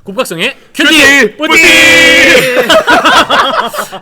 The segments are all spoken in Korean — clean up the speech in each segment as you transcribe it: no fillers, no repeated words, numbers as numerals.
국박성의 큐티 뿌띠.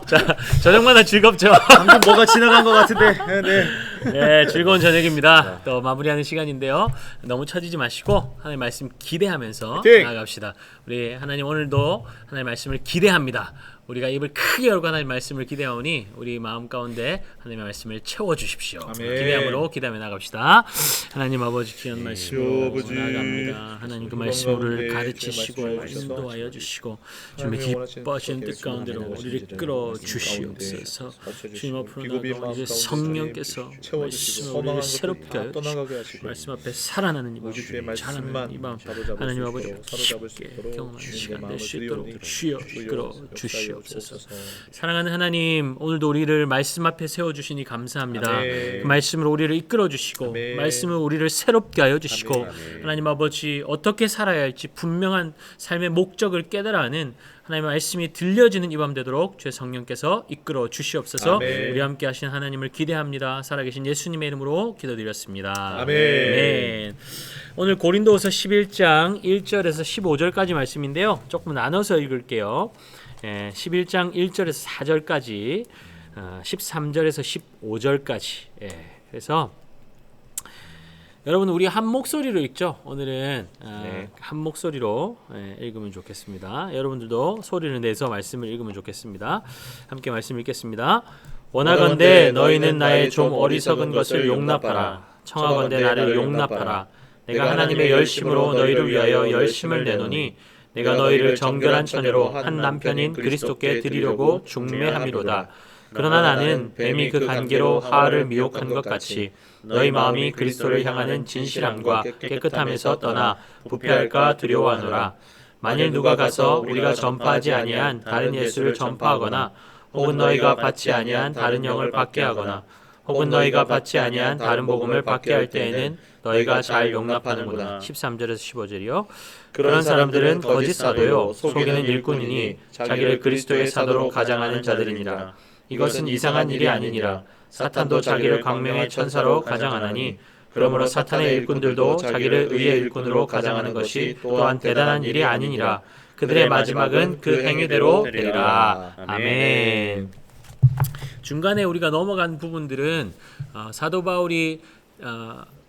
자, 저녁마다 즐겁죠. 방금 뭐가 지나간 것 같은데. 네. 네, 즐거운 저녁입니다. 또 마무리하는 시간인데요. 너무 처지지 마시고 하나님 말씀 기대하면서 화이팅! 나아갑시다. 우리 하나님 오늘도 하나님 말씀을 기대합니다. 우리가 입을 크게 열고 하나님 말씀을 기대하오니 우리 마음 가운데 하나님의 말씀을 채워주십시오. 아멘. 기대함으로 기대하며 나가봅시다. 하나님 아버지 귀한 말씀으로 아버지, 나아갑니다. 하나님 그 말씀을 가르치시고 인도하여 주시고 주님의 기뻐하시는 뜻 가운데로 우리를 끌어 주시옵소서. 주님 앞으로 나아가 우리 성령께서 말씀을 우리를 새롭게 하여 주시고 말씀 앞에 살아나는 이 마음, 자라나는 이 마음 하나님 아버지 쉽게 경험하는 시간 될 수 있도록 주여 이끌어 주시옵소서. 사랑하는 하나님, 오늘도 우리를 말씀 앞에 세워주시니 감사합니다. 그 말씀으로 우리를 이끌어 주시고 말씀으로 우리를 새롭게 하여 주시고 하나님 아버지 어떻게 살아야 할지 분명한 삶의 목적을 깨달아 하는 하나님의 말씀이 들려지는 이 밤 되도록 주의 성령께서 이끌어 주시옵소서. 우리 함께 하신 하나님을 기대합니다. 살아계신 예수님의 이름으로 기도드렸습니다. 아멘. 오늘 고린도후서 11장 1절에서 15절까지 말씀인데요. 조금 나눠서 읽을게요. 11장 1절에서 4절까지 13절에서 15절까지 그래서 여러분 우리 한 목소리로 읽죠. 오늘은 한 목소리로 읽으면 좋겠습니다. 여러분들도 소리를 내서 말씀을 읽으면 좋겠습니다. 함께 말씀 읽겠습니다. 원하건대 너희는 나의 좀 어리석은 것을 용납하라. 청하건대 나를 용납하라. 내가 하나님의 열심으로 너희를 위하여 열심을 내노니 내가 너희를 정결한 처녀로 한 남편인 그리스도께 드리려고 중매함이로다. 그러나 나는 뱀이 그 관계로 하와를 미혹한 것 같이 너희 마음이 그리스도를 향하는 진실함과 깨끗함에서 떠나 부패할까 두려워하노라. 만일 누가 가서 우리가 전파하지 아니한 다른 예수를 전파하거나 혹은 너희가 받지 아니한 다른 영을 받게 하거나 혹은 너희가 받지 아니한 다른 복음을 받게 할 때에는 너희가 잘 용납하는구나. 13절에서 15절이요. 그런 사람들은 거짓 사도요 속이는 일꾼이니 자기를 그리스도의 사도로 가장하는 자들이니라. 이것은 이상한 일이 아니니라. 사탄도 자기를 광명의 천사로 가장하나니 그러므로 사탄의 일꾼들도 자기를 의의 일꾼으로 가장하는 것이 또한 대단한 일이 아니니라. 그들의 마지막은 그 행위대로 되리라. 아멘. 중간에 우리가 넘어간 부분들은 사도 바울이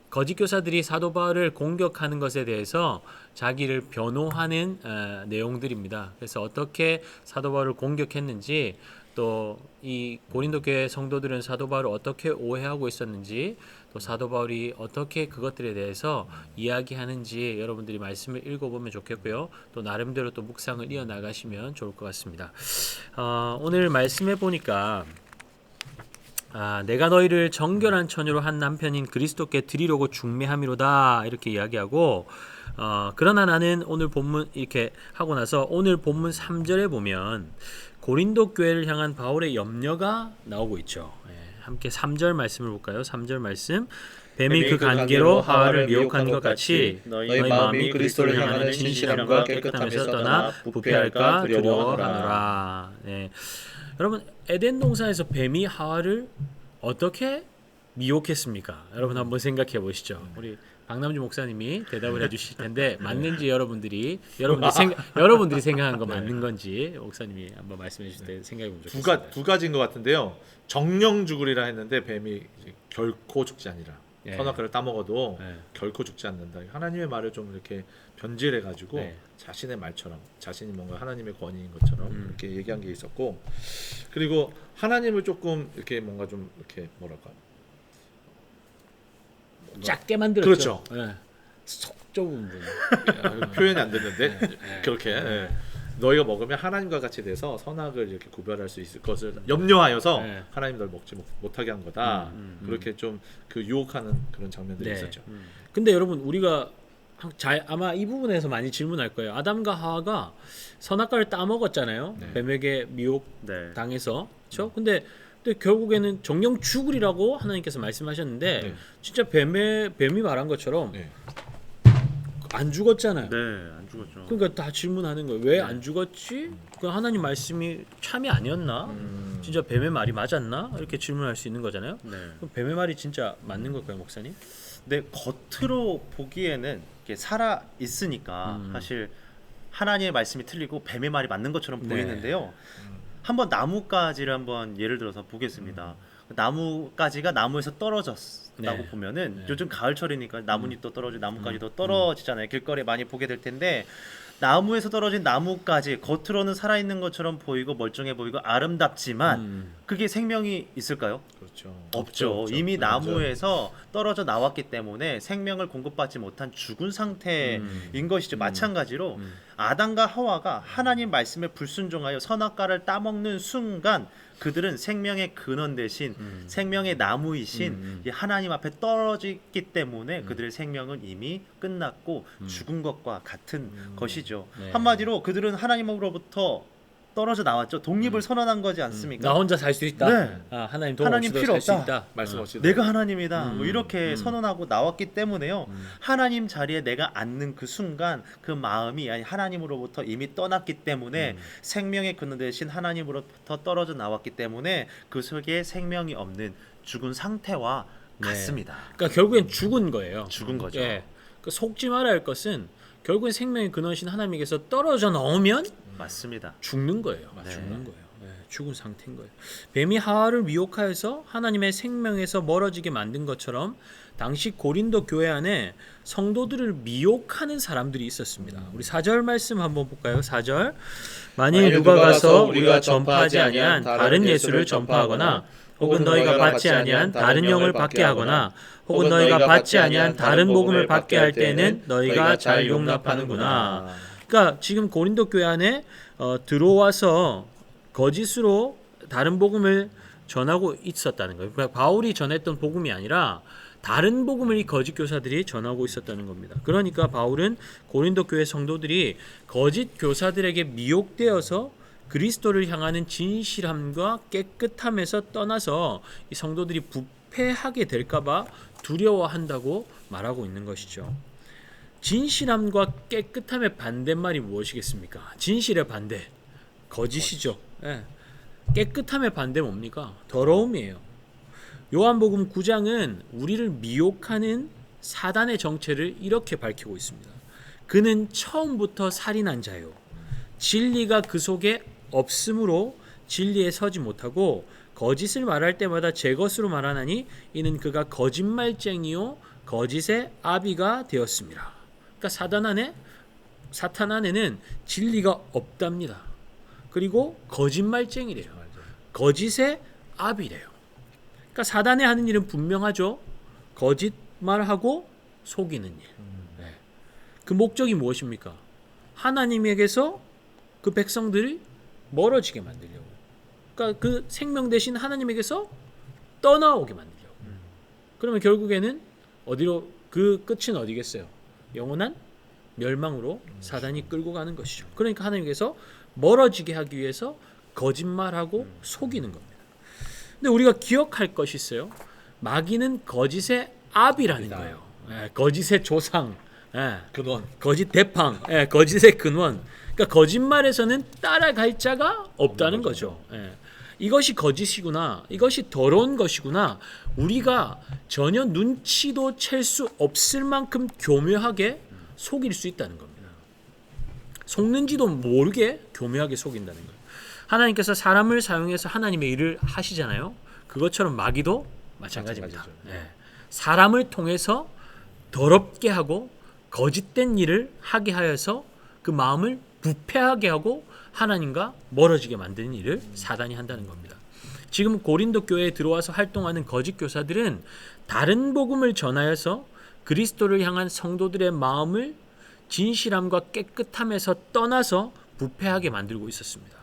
거짓 교사들이 사도 바울을 공격하는 것에 대해서 자기를 변호하는 내용들입니다. 그래서 어떻게 사도 바울을 공격했는지 또 이 고린도 교회 성도들은 사도 바울을 어떻게 오해하고 있었는지 또 사도 바울이 어떻게 그것들에 대해서 이야기하는지 여러분들이 말씀을 읽어보면 좋겠고요. 또 나름대로 또 묵상을 이어나가시면 좋을 것 같습니다. 오늘 말씀해 보니까 내가 너희를 정결한 처녀로 한 남편인 그리스도께 드리려고 중매함이로다 이렇게 이야기하고 그러나 나는 오늘 본문 이렇게 하고 나서 오늘 본문 3절에 보면 고린도 교회를 향한 바울의 염려가 나오고 있죠. 함께 3절 말씀을 볼까요? 3절 말씀 뱀이 그 관계로 하와를 미혹한 것 같이 너희 마음이 그리스도를 향하는 진실함과 깨끗함에서 떠나 부패할까 두려워하노라. 여러분 에덴 동산에서 뱀이 하와를 어떻게 미혹했습니까? 여러분 한번 생각해 보시죠. 우리 박남주 목사님이 대답을 해주실 텐데 맞는지 여러분들이 생각한 거 맞는 건지 목사님이 한번 말씀해 주실 때 생각해 보면 좋겠습니다. 두 가지인 것 같은데요. 정령 죽으리라 했는데 뱀이 결코 죽지 아니라. 선악과를 따먹어도 결코 죽지 않는다. 하나님의 말을 좀 이렇게 변질해가지고 자신의 말처럼 자신이 뭔가 하나님의 권위인 것처럼 이렇게 얘기한 게 있었고, 그리고 하나님을 조금 이렇게 뭔가 좀 이렇게 뭐랄까 작게 만들었죠. 그렇죠. 속 좁은 분. 표현이 안 됐는데 그렇게 너희가 먹으면 하나님과 같이 돼서 선악을 이렇게 구별할 수 있을 것을 염려하여서 하나님 널 먹지 못하게 한 거다. 그렇게 좀 그 유혹하는 그런 장면들이 있었죠. 근데 여러분 우리가 아마 이 부분에서 많이 질문할 거예요. 아담과 하와가 선악과를 따먹었잖아요. 뱀에게 미혹 당해서. 그렇죠? 근데 결국에는 정령 죽으리라고 하나님께서 말씀하셨는데 진짜 뱀이 말한 것처럼 안 죽었잖아요. 안 죽었죠. 그러니까 다 질문하는 거예요. 왜 안 죽었지? 그 하나님 말씀이 참이 아니었나? 진짜 뱀의 말이 맞았나? 이렇게 질문할 수 있는 거잖아요. 그럼 뱀의 말이 진짜 맞는 걸까요, 목사님? 네, 겉으로 보기에는 이게 살아 있으니까 사실 하나님의 말씀이 틀리고 뱀의 말이 맞는 것처럼 보이는데요. 한번 나뭇가지를 한번 예를 들어서 보겠습니다. 나뭇가지가 나무에서 떨어졌다고 보면은 요즘 가을철이니까 나뭇잎도 떨어지고 나뭇가지도 떨어지잖아요. 길거리에 많이 보게 될 텐데 나무에서 떨어진 나뭇가지 겉으로는 살아있는 것처럼 보이고 멀쩡해 보이고 아름답지만 그게 생명이 있을까요? 그렇죠. 없죠. 이미 나무에서 떨어져 나왔기 때문에 생명을 공급받지 못한 죽은 상태인 것이죠. 마찬가지로 아담과 하와가 하나님 말씀에 불순종하여 선악과를 따먹는 순간 그들은 생명의 근원 대신 생명의 나무이신 이 하나님 앞에 떨어지기 때문에 그들의 생명은 이미 끝났고 죽은 것과 같은 것이죠. 한마디로 그들은 하나님으로부터 떨어져 나왔죠. 독립을 선언한 거지 않습니까? 나 혼자 살 수 있다. 네. 하나님 도움 하나님 없이도 필요 살 수 없다. 있다. 말씀 없이 내가 하나님이다. 뭐 이렇게 선언하고 나왔기 때문에요. 하나님 자리에 내가 앉는 그 순간 그 마음이 아니 하나님으로부터 이미 떠났기 때문에 생명의 근원 대신 하나님으로부터 떨어져 나왔기 때문에 그 속에 생명이 없는 죽은 상태와 같습니다. 그러니까 결국엔 죽은 거예요. 죽은 거죠. 예. 그 속지 말아야 할 것은 결국엔 생명의 근원이신 하나님께서 떨어져 나오면 맞습니다. 죽는 거예요. 네. 죽는 거예요. 죽은 상태인 거예요. 뱀이 하와를 미혹하여서 하나님의 생명에서 멀어지게 만든 것처럼 당시 고린도 교회 안에 성도들을 미혹하는 사람들이 있었습니다. 우리 4절 말씀 한번 볼까요? 4절. 만일 누가 가서 우리가 전파하지 아니한 다른 예수를 전파하거나 혹은 너희가 받지 아니한 다른 영을 받게 하거나 혹은 너희가 받지 아니한 다른 복음을 받게 할 때는 너희가 잘 용납하는구나. 그러니까 지금 고린도 교회 안에 들어와서 거짓으로 다른 복음을 전하고 있었다는 거예요. 그러니까 바울이 전했던 복음이 아니라 다른 복음을 이 거짓 교사들이 전하고 있었다는 겁니다. 그러니까 바울은 고린도 교회 성도들이 거짓 교사들에게 미혹되어서 그리스도를 향하는 진실함과 깨끗함에서 떠나서 이 성도들이 부패하게 될까봐 두려워한다고 말하고 있는 것이죠. 진실함과 깨끗함의 반대말이 무엇이겠습니까? 진실의 반대, 거짓이죠. 예. 깨끗함의 반대 뭡니까? 더러움이에요. 요한복음 9장은 우리를 미혹하는 사단의 정체를 이렇게 밝히고 있습니다. 그는 처음부터 살인한 자요. 진리가 그 속에 없으므로 진리에 서지 못하고 거짓을 말할 때마다 제 것으로 말하나니 이는 그가 거짓말쟁이요 거짓의 아비가 되었습니다. 그러니까 사탄 안에는 진리가 없답니다. 그리고 거짓말쟁이래요. 거짓의 아비래요. 그러니까 사단이 하는 일은 분명하죠. 거짓말하고 속이는 일. 네. 그 목적이 무엇입니까? 하나님에게서 그 백성들이 멀어지게 만들려고. 그러니까 그 생명 대신 하나님에게서 떠나오게 만들려고. 그러면 결국에는 어디로 그 끝은 어디겠어요? 영원한 멸망으로 사단이 끌고 가는 것이죠. 그러니까 하나님께서 멀어지게 하기 위해서 거짓말하고 속이는 겁니다. 근데 우리가 기억할 것이 있어요. 마귀는 거짓의 아비라는 거예요. 거짓의 조상, 근원, 거짓 대팡, 거짓의 근원. 그러니까 거짓말에서는 따라갈 자가 없다는 거죠. 이것이 거짓이구나, 이것이 더러운 것이구나, 우리가 전혀 눈치도 챌 수 없을 만큼 교묘하게 속일 수 있다는 겁니다. 속는지도 모르게 교묘하게 속인다는 거예요. 하나님께서 사람을 사용해서 하나님의 일을 하시잖아요. 그것처럼 마귀도 마찬가지입니다. 사람을 통해서 더럽게 하고 거짓된 일을 하게 하여서 그 마음을 부패하게 하고 하나님과 멀어지게 만드는 일을 사단이 한다는 겁니다. 지금 고린도 교회에 들어와서 활동하는 거짓 교사들은 다른 복음을 전하여서 그리스도를 향한 성도들의 마음을 진실함과 깨끗함에서 떠나서 부패하게 만들고 있었습니다.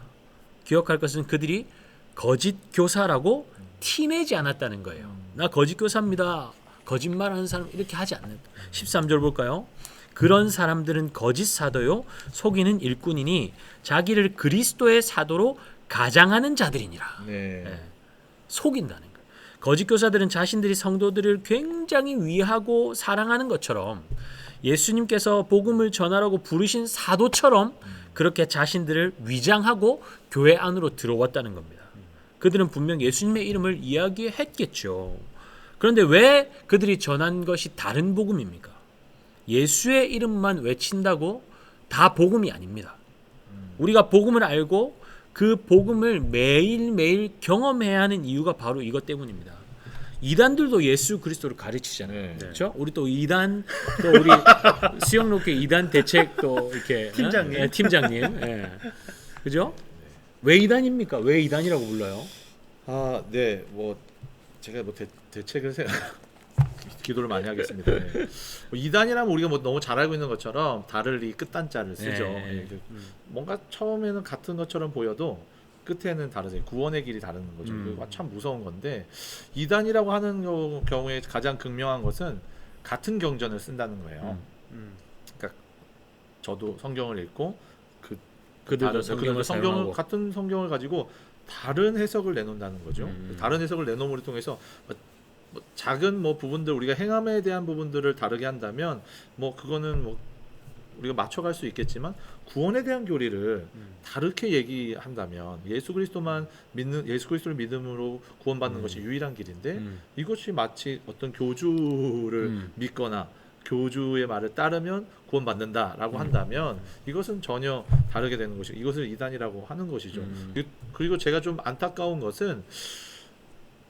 기억할 것은 그들이 거짓 교사라고 티내지 않았다는 거예요. 나 거짓 교사입니다. 거짓말하는 사람 이렇게 하지 않는다. 13절 볼까요? 그런 사람들은 거짓 사도요 속이는 일꾼이니 자기를 그리스도의 사도로 가장하는 자들이니라. 속인다는 거예요. 거짓 교사들은 자신들이 성도들을 굉장히 위하고 사랑하는 것처럼 예수님께서 복음을 전하라고 부르신 사도처럼 그렇게 자신들을 위장하고 교회 안으로 들어왔다는 겁니다. 그들은 분명 예수님의 이름을 이야기했겠죠. 그런데 왜 그들이 전한 것이 다른 복음입니까? 예수의 이름만 외친다고 다 복음이 아닙니다. 우리가 복음을 알고 그 복음을 매일매일 경험해야 하는 이유가 바로 이것 때문입니다. 이단들도 예수 그리스도를 가르치잖아요. 네. 그렇죠? 우리 또 이단 또 우리 수영롭게 이단 대책 또 이렇게 팀장님. 팀장님. 예. 그죠? 왜 이단입니까? 왜 이단이라고 불러요? 아, 네. 뭐 제가 뭐 대책을 기도를 많이 하겠습니다. 네. 뭐 이단이라면 우리가 뭐 너무 잘 알고 있는 것처럼 달을 이 끝단자를 쓰죠. 네. 뭔가 처음에는 같은 것처럼 보여도 끝에는 다르죠. 구원의 길이 다른 거죠. 그거 참 무서운 건데 이단이라고 하는 경우에 가장 극명한 것은 같은 경전을 쓴다는 거예요. 그러니까 저도 성경을 읽고 그들도 성경을 사용하고 같은 성경을 가지고 다른 해석을 내놓는다는 거죠. 다른 해석을 내놓음을 통해서 뭐 작은 뭐 부분들 우리가 행함에 대한 부분들을 다르게 한다면 뭐 그거는 뭐 우리가 맞춰갈 수 있겠지만 구원에 대한 교리를 다르게 얘기한다면 예수 그리스도를 믿음으로 구원받는 것이 유일한 길인데 이것이 마치 어떤 교주를 믿거나 교주의 말을 따르면 구원받는다라고 한다면 이것은 전혀 다르게 되는 것이고 이것을 이단이라고 하는 것이죠. 그리고 제가 좀 안타까운 것은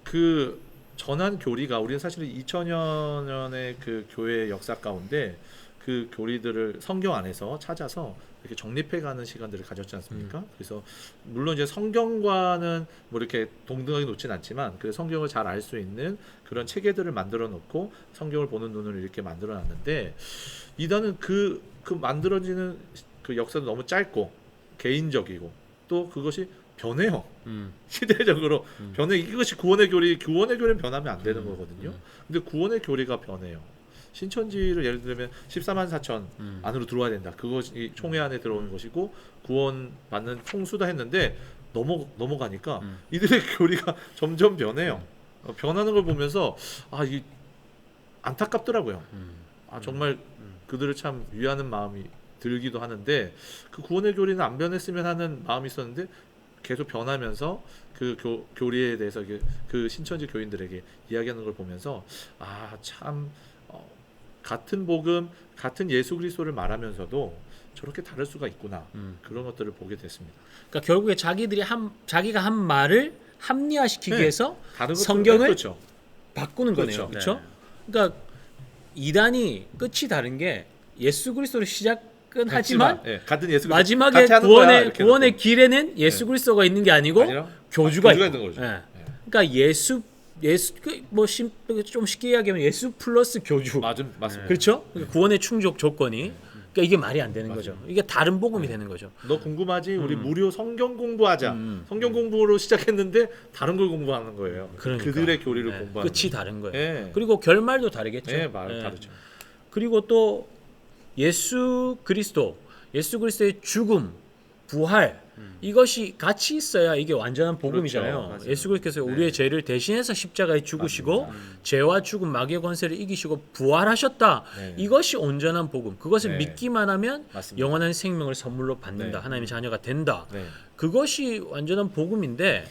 그 전한 교리가 우리는 사실은 2000여 년의 그 교회의 역사 가운데 그 교리들을 성경 안에서 찾아서 이렇게 정립해가는 시간들을 가졌지 않습니까? 그래서 물론 이제 성경과는 뭐 이렇게 동등하게 놓진 않지만 그 성경을 잘 알 수 있는 그런 체계들을 만들어 놓고 성경을 보는 눈을 이렇게 만들어 놨는데 이단은 그 만들어지는 그 역사도 너무 짧고 개인적이고 또 그것이 변해요. 시대적으로 변해. 이것이 구원의 교리는 변하면 안 되는 거거든요. 근데 구원의 교리가 변해요. 신천지를 예를 들면 14만 4천 안으로 들어와야 된다. 그것이 총회 안에 들어오는 것이고 구원 받는 총수다 했는데 넘어가니까 이들의 교리가 점점 변해요. 변하는 걸 보면서 이 안타깝더라고요. 정말 그들을 참 위하는 마음이 들기도 하는데 그 구원의 교리는 안 변했으면 하는 마음이 있었는데 계속 변하면서 그 교리에 대해서 그 신천지 교인들에게 이야기하는 걸 보면서 참 같은 복음, 같은 예수 그리스도를 말하면서도 저렇게 다를 수가 있구나. 그런 것들을 보게 됐습니다. 그러니까 결국에 자기가 한 말을 합리화시키기 네. 위해서 다른 성경을 그렇죠. 바꾸는 거네요. 그렇죠. 그렇죠? 네. 그러니까 이단이 끝이 다른 게 예수 그리스도로 시작은 하지만 같은 예수 마지막에 구원의 길에는 예수 그리스도가 있는 게 아니고 교주가 있고. 있는 거죠. 그러니까 예수 좀 쉽게 이야기하면 예수 플러스 교주. 맞습니다. 그렇죠? 그러니까 구원의 충족 조건이 그러니까 이게 말이 안 되는 거죠. 이게 다른 복음이 되는 거죠. 너 궁금하지? 우리 무료 성경 공부하자. 성경 공부로 시작했는데 다른 걸 공부하는 거예요. 그러니까. 그들의 교리를 공부하는 끝이 다른 거예요. 네. 그리고 결말도 다르겠죠. 다르죠. 그리고 또 예수 그리스도의 죽음, 부활 이것이 같이 있어야 이게 완전한 복음이잖아요. 그렇죠. 예수 그리스도께서 우리의 죄를 대신해서 십자가에 죽으시고 죄와 죽음, 마귀의 권세를 이기시고 부활하셨다. 이것이 온전한 복음. 그것을 믿기만 하면 맞습니다. 영원한 생명을 선물로 받는다. 하나님의 자녀가 된다. 네. 그것이 완전한 복음인데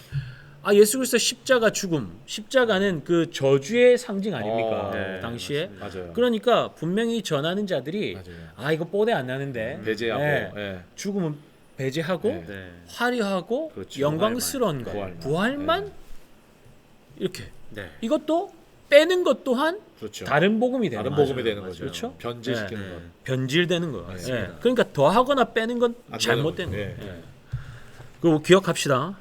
예수 그리스도 십자가는 그 저주의 상징 아닙니까? 당시에. 맞아요. 그러니까 분명히 전하는 자들이 맞아요. 이거 뽀대 안 나는데 배제하고 죽음은 배제하고 네. 화려하고 그렇죠. 영광스러운 것 부활만 이렇게 네. 이것도 빼는 것 또한 그렇죠. 다른 복음이 되는 다른 거죠. 복음이 되는 거죠. 그렇죠? 변질시키는 것. 변질되는 거예요. 그러니까 더하거나 빼는 건 안 잘못된 되는 거예요. 거죠. 그거 기억합시다.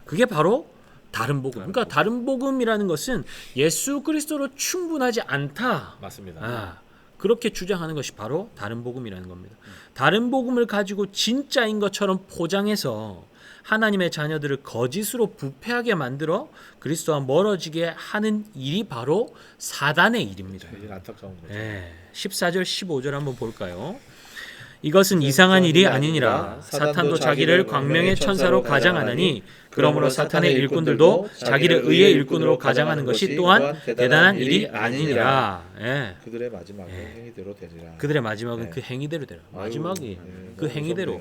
그게 바로 다른 복음. 그러니까 다른 복음이라는 것은 예수 그리스도로 충분하지 않다. 맞습니다. 그렇게 주장하는 것이 바로 다른 복음이라는 겁니다. 다른 복음을 가지고 진짜인 것처럼 포장해서 하나님의 자녀들을 거짓으로 부패하게 만들어 그리스도와 멀어지게 하는 일이 바로 사단의 일입니다. 제일 안타까운 거죠. 14절 15절 한번 볼까요? 이것은 이상한 일이 아니니라. 사탄도 자기를 광명의 천사로 가장하나니 그러므로 사탄의 일꾼들도 자기를 의의 일꾼으로 가장하는 것이 또한 대단한 일이 아니니라. 그들의 마지막은 행위대로 되리라. 그들의 마지막은 그 행위대로 되라. 마지막이 그 행위대로.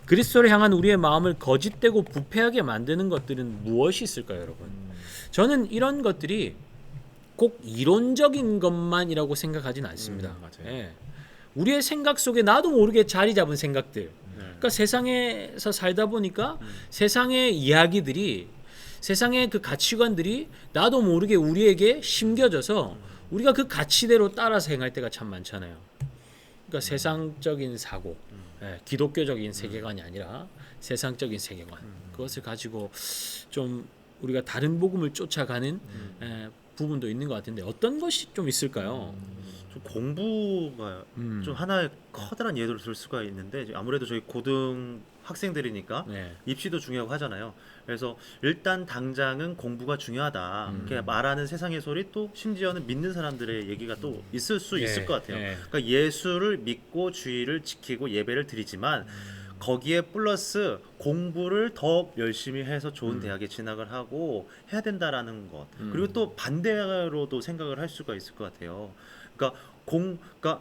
그리스도를 향한 우리의 마음을 거짓되고 부패하게 만드는 것들은 무엇이 있을까요, 여러분? 저는 이런 것들이 꼭 이론적인 것만이라고 생각하진 않습니다. 우리의 생각 속에 나도 모르게 자리 잡은 생각들. 그러니까 세상에서 살다 보니까 세상의 이야기들이 세상의 그 가치관들이 나도 모르게 우리에게 심겨져서 우리가 그 가치대로 따라서 행할 때가 참 많잖아요. 그러니까 세상적인 사고, 기독교적인 세계관이 아니라 세상적인 세계관, 그것을 가지고 좀 우리가 다른 복음을 쫓아가는 부분도 있는 것 같은데 어떤 것이 좀 있을까요? 좀 공부가 좀 하나의 커다란 예를 들 수가 있는데 아무래도 저희 고등 학생들이니까 입시도 중요하고 하잖아요. 그래서 일단 당장은 공부가 중요하다. 이렇게 말하는 세상의 소리 또 심지어는 믿는 사람들의 얘기가 또 있을 수 있을 것 같아요. 그러니까 예수를 믿고 주의를 지키고 예배를 드리지만 거기에 플러스 공부를 더 열심히 해서 좋은 대학에 진학을 하고 해야 된다라는 것. 그리고 또 반대로도 생각을 할 수가 있을 것 같아요. 그러니까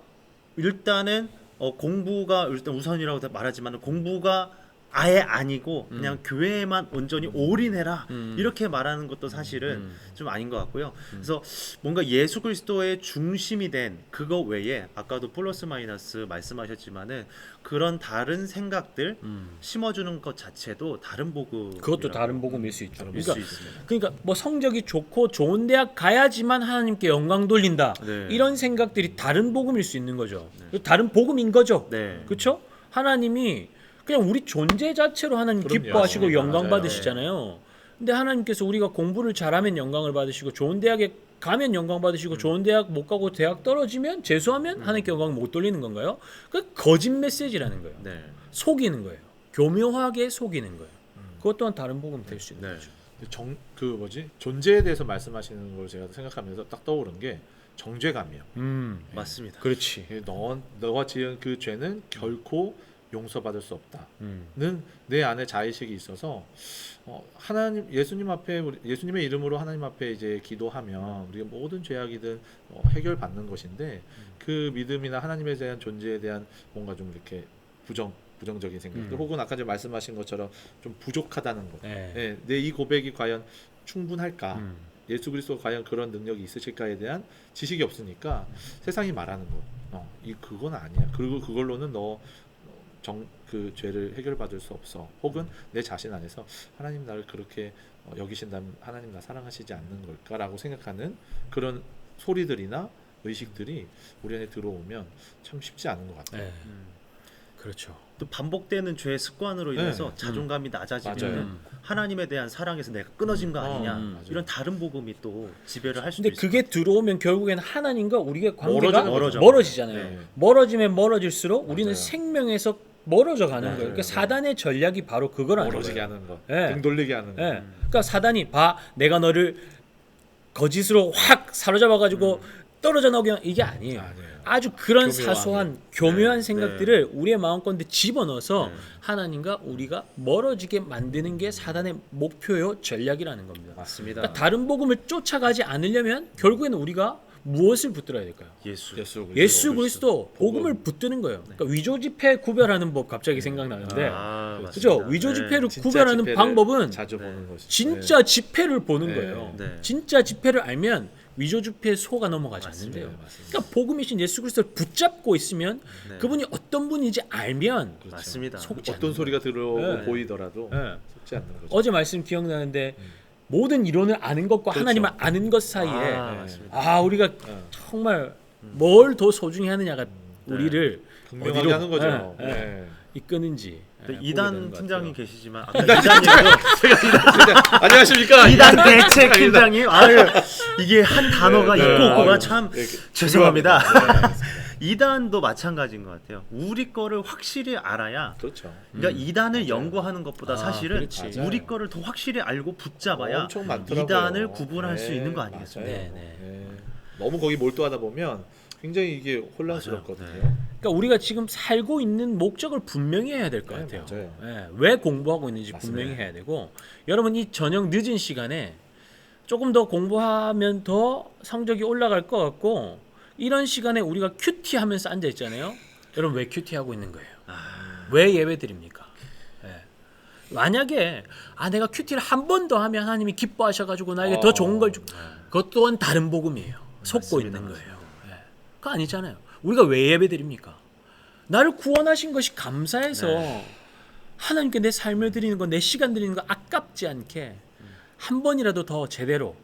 일단은 공부가 일단 우선이라고 말하지만 공부가 아예 아니고 그냥 교회에만 온전히 올인해라 이렇게 말하는 것도 사실은 좀 아닌 것 같고요. 그래서 뭔가 예수 그리스도의 중심이 된 그거 외에 아까도 플러스 마이너스 말씀하셨지만은 그런 다른 생각들 심어주는 것 자체도 다른 복음. 그것도 다른 복음일 수 있죠. 있습니다. 그러니까 뭐 성적이 좋고 좋은 대학 가야지만 하나님께 영광 돌린다. 이런 생각들이 다른 복음일 수 있는 거죠. 다른 복음인 거죠. 그렇죠? 하나님이 그냥 우리 존재 자체로 하나님 기뻐하시고 영광 받으시잖아요. 근데 하나님께서 우리가 공부를 잘하면 영광을 받으시고 좋은 대학에 가면 영광 받으시고 좋은 대학 못 가고 대학 떨어지면 재수하면 하나님께 영광 못 돌리는 건가요? 그 거짓 메시지라는 거예요. 속이는 거예요. 교묘하게 속이는 거예요. 그것 또한 다른 복음 될 수 있는 거죠. 존재에 대해서 말씀하시는 걸 제가 생각하면서 딱 떠오른 게 정죄감이요. 맞습니다. 그렇지. 너가 지은 그 죄는 결코 용서받을 수 없다는 내 안에 자의식이 있어서 하나님 예수님 앞에 예수님의 이름으로 하나님 앞에 이제 기도하면 우리가 모든 죄악이든 해결받는 것인데 그 믿음이나 하나님에 대한 존재에 대한 뭔가 좀 이렇게 부정적인 생각들 혹은 아까 전에 말씀하신 것처럼 좀 부족하다는 것. 내 이 고백이 과연 충분할까? 예수 그리스도가 과연 그런 능력이 있으실까에 대한 지식이 없으니까 세상이 말하는 것. 그건 아니야. 그리고 그걸로는 그 죄를 해결받을 수 없어. 혹은 내 자신 안에서 하나님 나를 그렇게 여기신다면 하나님 나 사랑하시지 않는 걸까라고 생각하는 그런 소리들이나 의식들이 우리 안에 들어오면 참 쉽지 않은 것 같아요. 그렇죠. 또 반복되는 죄의 습관으로 인해서 자존감이 낮아지면 하나님에 대한 사랑에서 내가 끊어진 거 아니냐 이런 다른 복음이 또 지배를 할 수도 있어요. 근데 그게 들어오면 결국에는 하나님과 우리의 관계가 멀어지잖아요. 멀어지면 멀어질수록 우리는 생명에서 멀어져 가는 거예요. 그러니까 사단의 전략이 바로 그거라는 거예요. 멀어지게 하는 거, 등 돌리게 하는 거. 그러니까 사단이 내가 너를 거짓으로 확 사로잡아가지고 떨어져 나오게 이게 아니에요. 아주 그런 사소한 교묘한 생각들을 우리의 마음가운데 집어넣어서 하나님과 우리가 멀어지게 만드는 게 사단의 목표요 전략이라는 겁니다. 맞습니다. 그러니까 다른 복음을 쫓아가지 않으려면 결국에는 우리가 무엇을 붙들어야 될까요? 예수 그리스도 복음을 붙드는 거예요. 그러니까 위조 지폐 구별하는 법 갑자기 생각나는데, 그죠? 위조 지폐를 구별하는 방법은 자주 보는 것이죠. 진짜 지폐를 보는 거예요. 진짜 지폐를 알면 위조 지폐에 속아 넘어가지 않는데요. 그러니까 복음이신 예수 그리스도를 붙잡고 있으면 그분이 어떤 분인지 알면 맞습니다. 어떤 소리가 들어오고 보이더라도 속지 않는 거죠. 어제 말씀 기억나는데. 모든 이론을 아는 것과 하나님을 아는 것 사이에 우리가 정말 뭘 더 소중히 하느냐가 우리를 분명하게 하는 거죠. 이끄는지. 이단 팀장이 계시지만 아까 안녕하십니까? 이단 대책 팀장님. 이게 한 단어가 있고 없고가 참 죄송합니다. 이단도 마찬가지인 것 같아요. 우리 거를 확실히 알아야. 그렇죠. 그러니까 이단을 연구하는 것보다 사실은 우리 거를 더 확실히 알고 붙잡아야 이단을 구분할 수 있는 거 아니겠습니까? 너무 거기 몰두하다 보면 굉장히 이게 혼란스럽거든요. 그러니까 우리가 지금 살고 있는 목적을 분명히 해야 될 것 같아요. 왜 공부하고 있는지 분명히 해야 되고, 여러분 이 저녁 늦은 시간에 조금 더 공부하면 더 성적이 올라갈 것 같고, 이런 시간에 우리가 큐티하면서 앉아 있잖아요. 여러분 왜 큐티하고 있는 거예요? 왜 예배 드립니까? 만약에 내가 큐티를 한 번 더 하면 하나님이 기뻐하셔가지고 나에게 더 좋은 걸 주고, 그것 또한 다른 복음이에요. 속고 있는 거예요. 그거 아니잖아요. 우리가 왜 예배 드립니까? 나를 구원하신 것이 감사해서 하나님께 내 삶을 드리는 거, 내 시간 드리는 거 아깝지 않게 한 번이라도 더 제대로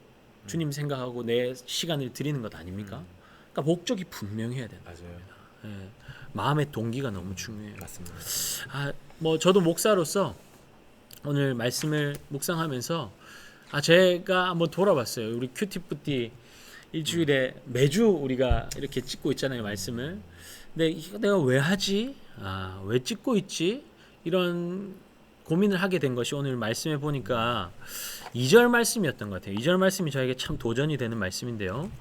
주님 생각하고 내 시간을 드리는 것 아닙니까? 그러니까 목적이 분명해야 된다. 맞아요. 마음의 동기가 너무 중요해요. 맞습니다. 뭐 저도 목사로서 오늘 말씀을 묵상하면서 제가 한번 돌아봤어요. 우리 큐티푸티 일주일에 매주 우리가 이렇게 찍고 있잖아요, 말씀을. 근데 이거 내가 왜 하지? 왜 찍고 있지? 이런 고민을 하게 된 것이 오늘 말씀해 보니까 2절 말씀이었던 것 같아요. 2절 말씀이 저에게 참 도전이 되는 말씀인데요.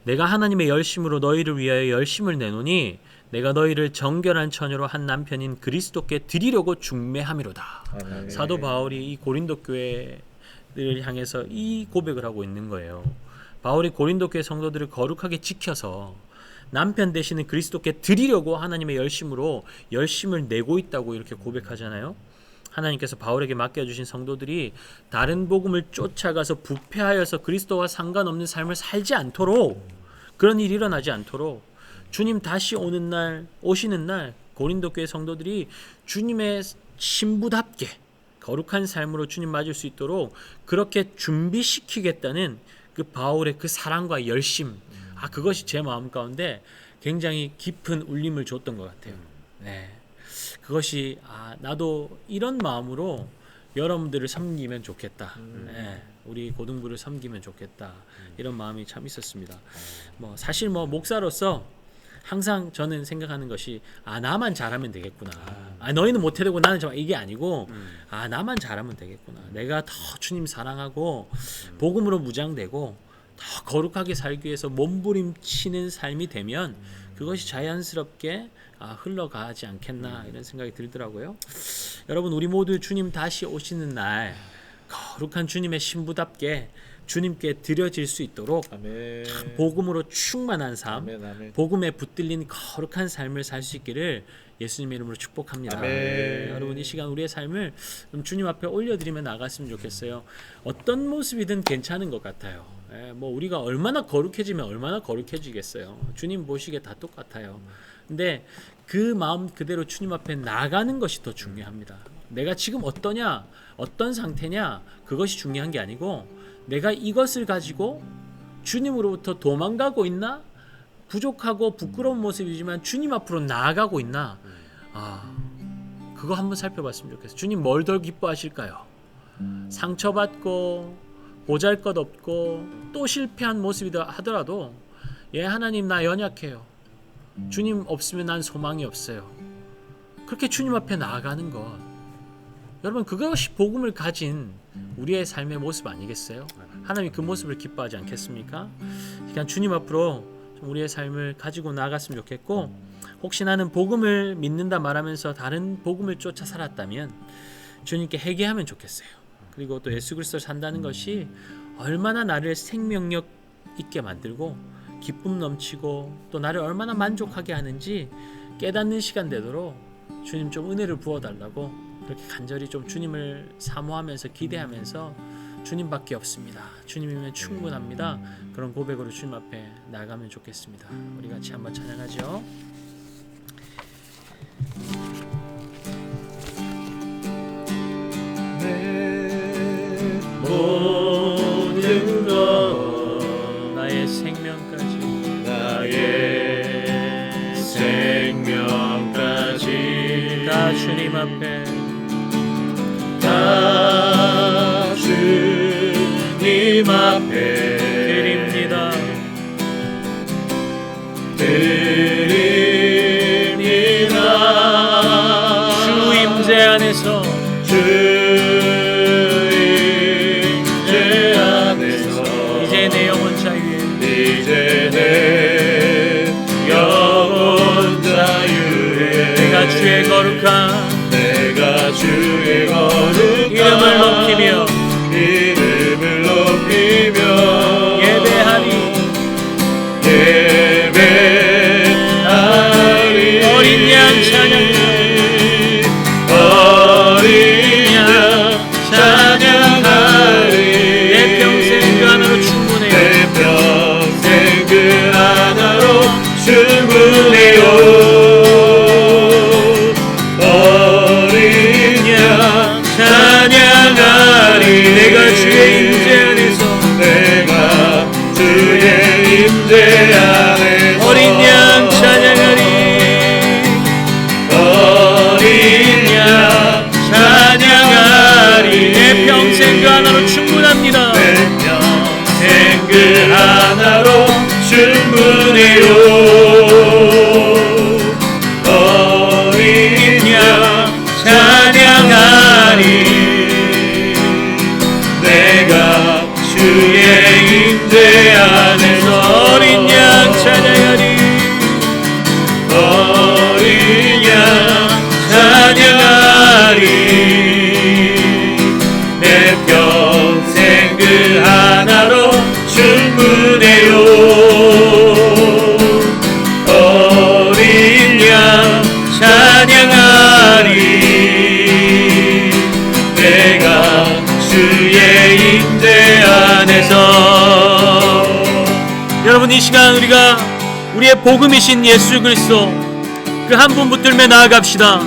내가 하나님의 열심으로 너희를 위하여 열심을 내노니 내가 너희를 정결한 처녀로 한 남편인 그리스도께 드리려고 중매함이로다. 아멘. 사도 바울이 이 고린도 교회를 향해서 이 고백을 하고 있는 거예요. 바울이 고린도 교회 성도들을 거룩하게 지켜서 남편 되시는 그리스도께 드리려고 하나님의 열심으로 열심을 내고 있다고 이렇게 고백하잖아요. 하나님께서 바울에게 맡겨주신 성도들이 다른 복음을 쫓아가서 부패하여서 그리스도와 상관없는 삶을 살지 않도록, 그런 일이 일어나지 않도록 주님 다시 오시는 날 고린도 교회 성도들이 주님의 신부답게 거룩한 삶으로 주님 맞을 수 있도록 그렇게 준비시키겠다는 그 바울의 그 사랑과 열심, 그것이 제 마음 가운데 굉장히 깊은 울림을 줬던 것 같아요. 네, 그것이 나도 이런 마음으로 여러분들을 섬기면 좋겠다. 네, 우리 고등부를 섬기면 좋겠다. 이런 마음이 참 있었습니다. 사실 목사로서 항상 저는 생각하는 것이 나만 잘하면 되겠구나. 너희는 못해도 되고 나는 이게 아니고 나만 잘하면 되겠구나. 내가 더 주님 사랑하고 복음으로 무장되고 더 거룩하게 살기 위해서 몸부림치는 삶이 되면 그것이 자연스럽게 흘러가지 않겠나 이런 생각이 들더라고요. 여러분, 우리 모두 주님 다시 오시는 날 거룩한 주님의 신부답게 주님께 드려질 수 있도록 아멘. 복음으로 충만한 삶, 아멘. 복음에 붙들린 거룩한 삶을 살 수 있기를 예수님의 이름으로 축복합니다. 아멘. 여러분, 이 시간 우리의 삶을 좀 주님 앞에 올려드리며 나갔으면 좋겠어요. 어떤 모습이든 괜찮은 것 같아요. 우리가 얼마나 거룩해지면 얼마나 거룩해지겠어요. 주님 보시기에 다 똑같아요. 근데 그 마음 그대로 주님 앞에 나가는 것이 더 중요합니다. 내가 지금 어떠냐, 어떤 상태냐, 그것이 중요한 게 아니고 내가 이것을 가지고 주님으로부터 도망가고 있나? 부족하고 부끄러운 모습이지만 주님 앞으로 나아가고 있나? 그거 한번 살펴봤으면 좋겠어요. 주님 뭘 더 기뻐하실까요? 상처받고 보잘것없고 또 실패한 모습이다 하더라도 하나님, 나 연약해요. 주님 없으면 난 소망이 없어요. 그렇게 주님 앞에 나아가는 것, 여러분, 그것이 복음을 가진 우리의 삶의 모습 아니겠어요? 하나님이 그 모습을 기뻐하지 않겠습니까? 그냥 주님 앞으로 좀 우리의 삶을 가지고 나아갔으면 좋겠고, 혹시 나는 복음을 믿는다 말하면서 다른 복음을 쫓아 살았다면 주님께 회개하면 좋겠어요. 그리고 또 예수 그리스도를 산다는 것이 얼마나 나를 생명력 있게 만들고 기쁨 넘치고 또 나를 얼마나 만족하게 하는지 깨닫는 시간 되도록 주님 좀 은혜를 부어달라고 그렇게 간절히 좀 주님을 사모하면서 기대하면서 주님밖에 없습니다, 주님이면 충분합니다, 그런 고백으로 주님 앞에 나가면 좋겠습니다. 우리 같이 한번 찬양하죠. 내 모든 것 나의 생명까지 다 주님 앞에 다 주님 앞에 드립니다. 주 임재 안에서 이제 내 영혼 자유에 내가 주의 거룩한 이름을 높이며 예배하리. 어린 양 찬양하리. 내 평생 그 하나로 충분해요. 주의 임재 안에서 내가 주의 임재 안에서 어린 양 찬양하리 어린 양 찬양하리 내 평생 그 하나로 충분합니다. 내 평생 그 하나로 충분해요. 어린 양 찬양하리 내가 주의 임재 안에서 어린 양 찬양하리 어린 양 찬양하리 내 평생 그 하나로 충분해요. 어린 양 찬양하리 내가 주의 임재 안에서. 여러분, 이 시간 우리가 우리의 복음이신 예수 그리스도 그 한 분 붙들며 나아갑시다.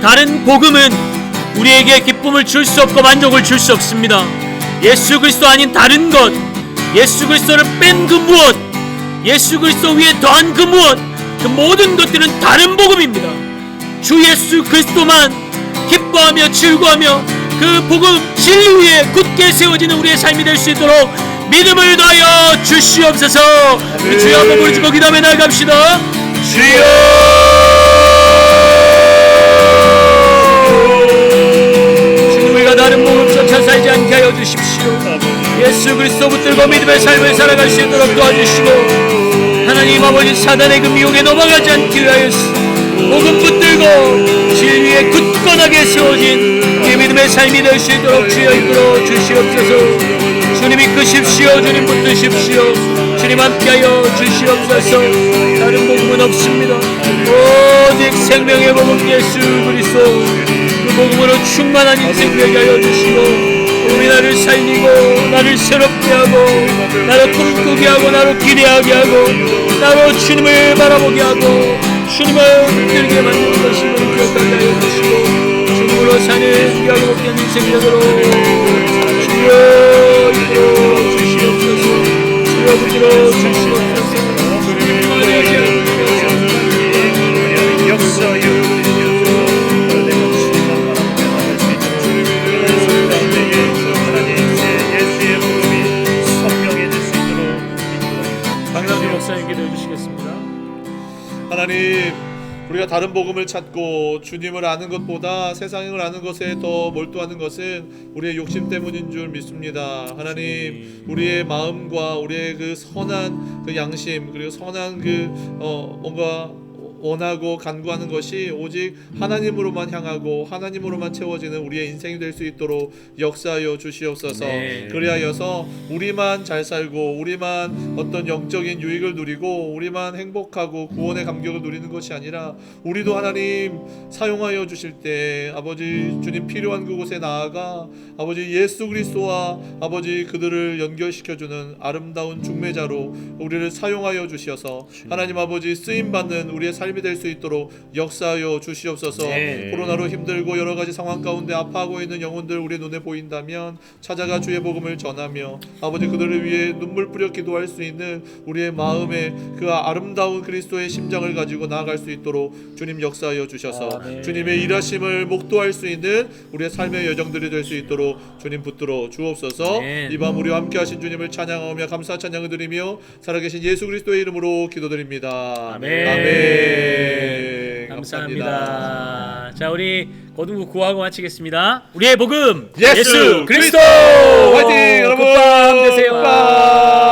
다른 복음은 우리에게 기쁨을 줄 수 없고 만족을 줄 수 없습니다. 예수 그리스도 아닌 다른 것, 예수 그리스도를 뺀 그 무엇, 예수 그리스도 위에 더한 그 무엇, 그 모든 것들은 다른 복음입니다. 주 예수 그리스도만 기뻐하며 즐거워하며 그 복음 진리 위에 굳게 세워지는 우리의 삶이 될 수 있도록 믿음을 더하여 주시옵소서. 우리 주여 한번 부르짖고 기도하며 나아갑시다. 주여, 주님 우리가 다른 복음 쫓아 살지 않게 하여 주십시오. 예수 그리스도 붙들고 믿음의 삶을 살아갈 수 있도록 도와주시고, 하나님 아버지 사단의 그 미혹에 넘어가지 않기 위하여서 복음 붙들고 진리에 굳건하게 세워진 이 믿음의 삶이 될 수 있도록 주여 이끌어 주시옵소서. 주님 이끄십시오. 주님 붙드십시오. 주님 함께하여 주시옵소서. 다른 복음은 없습니다. 오직 생명의 복음 예수 그리스도, 그 복음으로 충만한 인생 되게 하여 주시고, 몸이 나를 살리고 나를 새롭게 하고 나를 꿈꾸게 하고 나를 기대하게 하고 나로 주님을 바라보게 하고 주님을 붙들게 만드는 것임을 기억하게 하여 주시고, 주님으로 사는 귀하게 먹게 하는 인생 되도록 주여 이끌어 주시옵소서. 주여 붙들어 주시옵소서. 강남주 목사님 기도해 주시겠습니다. 하나님, 우리가 다른 복음을 찾고 주님을 아는 것보다 세상을 아는 것에 더 몰두하는 것은 우리의 욕심 때문인 줄 믿습니다. 하나님, 우리의 마음과 우리의 그 선한 그 양심, 그리고 선한 그 뭔가 원하고 간구하는 것이 오직 하나님으로만 향하고 하나님으로만 채워지는 우리의 인생이 될 수 있도록 역사하여 주시옵소서. 네. 그리하여서 우리만 잘 살고 우리만 어떤 영적인 유익을 누리고 우리만 행복하고 구원의 감격을 누리는 것이 아니라, 우리도 하나님 사용하여 주실 때 아버지 주님 필요한 그곳에 나아가 아버지 예수 그리스도와 아버지 그들을 연결시켜주는 아름다운 중매자로 우리를 사용하여 주시어서 하나님 아버지 쓰임받는 우리의 삶이 될 수 있도록 역사하여 주시옵소서. 네. 코로나로 힘들고 여러 가지 상황 가운데 아파하고 있는 영혼들 우리 눈에 보인다면 찾아가 주의 복음을 전하며 아버지 그들을 위해 눈물 뿌려 기도할 수 있는 우리의 마음에 그 아름다운 그리스도의 심장을 가지고 나아갈 수 있도록 주님 역사하여 주셔서 주님의 일하심을 목도할 수 있는 우리의 삶의 여정들이 될 수 있도록 주님 붙들어 주옵소서. 이 밤 우리와 함께 하신 주님을 찬양하며 감사 찬양을 드리며 살아계신 예수 그리스도의 이름으로 기도드립니다. 아멘. 아멘. 감사합니다. 자, 우리 거두고 구하고 마치겠습니다. 우리의 복음 예수 그리스도. 화이팅 여러분. 굿밤 되세요. 굿밤.